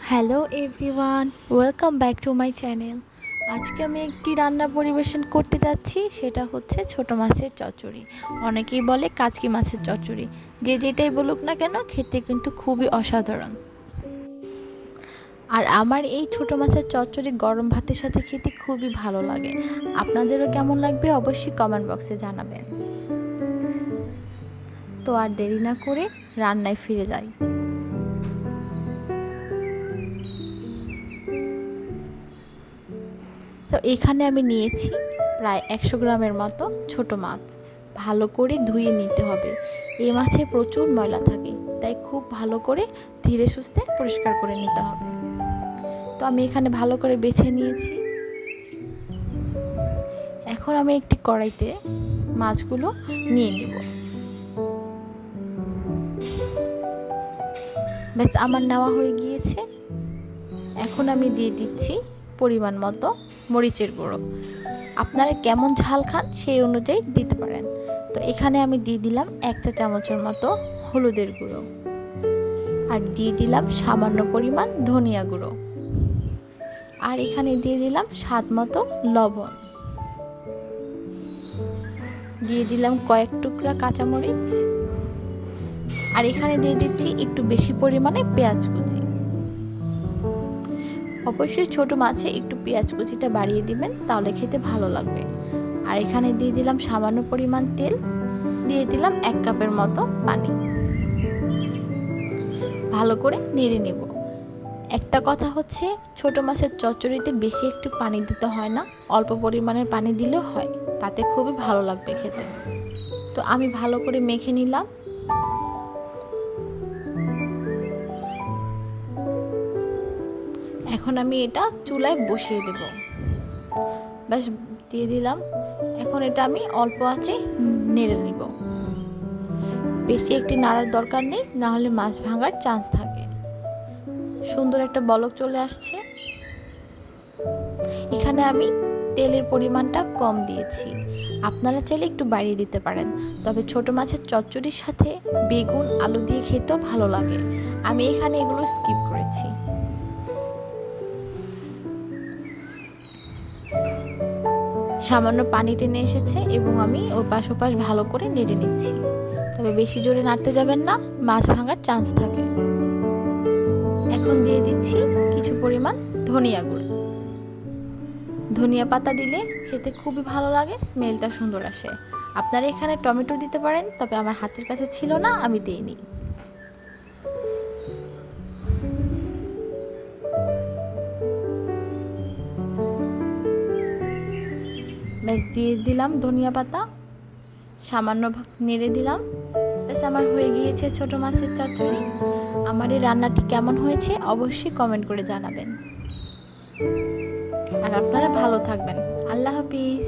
Hello everyone, welcome back to my channel. আজকে আমি একটি রান্না পরিবেশন করতে যাচ্ছি, সেটা হচ্ছে ছোট মাছের চচ্চড়ি। অনেকেই বলে কাচকি মাছের চচ্চড়ি। যে যেটাই বলুক না কেন, খেতে কিন্তু খুবই অসাধারণ। আর আমার এই ছোট মাছের চচ্চড়ি গরম ভাতের সাথে খেতে খুবই ভালো লাগে। আপনাদেরও কেমন লাগবে অবশ্যই কমেন্ট বক্সে জানাবেন। তো আর দেরি না করে রান্নায় ফিরে যাই। তো এখানে আমি নিয়েছি প্রায় 100 গ্রামের মতো ছোট মাছ। ভালো করে ধুয়ে নিতে হবে। এই মাছে প্রচুর ময়লা থাকে, তাই খুব ভালো করে ধীরে সুস্থে পরিষ্কার করে নিতে হবে। তো আমি এখানে ভালো করে বেছে নিয়েছি। এখন আমি একটি কড়াইতে মাছগুলো নিয়ে নিব। ব্যাস আমার নেওয়া হয়ে গিয়েছে। এখন আমি দিয়ে দিচ্ছি পরিমাণ মতো মরিচের গুঁড়ো। আপনারা কেমন ঝাল খান সেই অনুযায়ী দিতে পারেন। তো এখানে আমি দিয়ে দিলাম 1 চা চামচের মতো হলুদের গুঁড়ো, আর দিয়ে দিলাম সামান্য পরিমাণ ধনিয়া গুঁড়ো, আর এখানে দিয়ে দিলাম স্বাদ মতো লবণ, দিয়ে দিলাম কয়েক টুকরা কাঁচামরিচ, আর এখানে দিয়ে দিচ্ছি একটু বেশি পরিমাণে পেঁয়াজ কুচি। অবশ্যই ছোট মাছে একটু পেঁয়াজ কুচিটা বাড়িয়ে দিবেন, তাহলে খেতে ভালো লাগবে। আর এখানে দিয়ে দিলাম সামান্য পরিমাণ তেল, দিয়ে দিলাম 1 কাপের মতো পানি। ভালো করে নেড়ে নেব। একটা কথা হচ্ছে, ছোট মাছের চচ্চড়িতে বেশি একটু পানি দিতে হয় না, অল্প পরিমাণের পানি দিলেও হয়, তাতে খুবই ভালো লাগবে খেতে। তো আমি ভালো করে মেখে নিলাম। এখন আমি এটা চুলায় বসিয়ে দেব। ব্যাস দিয়ে দিলাম। এখন এটা আমি অল্প আঁচে নেড়ে নিব। বেশি একটি নাড়ার দরকার নেই, না হলে মাছ ভাঙার চান্স থাকে। সুন্দর একটা বলক চলে আসছে। এখানে আমি তেলের পরিমাণটা কম দিয়েছি, আপনারা চাইলে একটু বাড়িয়ে দিতে পারেন। তবে ছোট মাছের চচ্চড়ির সাথে বেগুন আলু দিয়ে খেতেও ভালো লাগে। আমি এখানে এগুলো স্কিপ করেছি। সামান্য পানি টেনে এসেছে এবং আমি ওপাশ ওপাশ ভালো করে নেড়ে নিচ্ছি। তবে বেশি জোরে নাড়তে যাবেন না, মাছ ভাঙার চান্স থাকে। এখন দিয়ে দিচ্ছি কিছু পরিমাণ ধনিয়া গুঁড়ো। ধনিয়া পাতা দিলে খেতে খুবই ভালো লাগে, স্মেলটা সুন্দর আসে। আপনারা এখানে টমেটো দিতে পারেন, তবে আমার হাতের কাছে ছিল না, আমি দিইনি। ব্যাস দিয়ে দিলাম ধনিয়া পাতা, সামান্য নেড়ে দিলাম। ব্যাস আমার হয়ে গিয়েছে ছোট মাছের চচ্চড়ি। আমার এই রান্নাটি কেমন হয়েছে অবশ্যই কমেন্ট করে জানাবেন। আর আপনারা ভালো থাকবেন। আল্লাহ হাফিজ।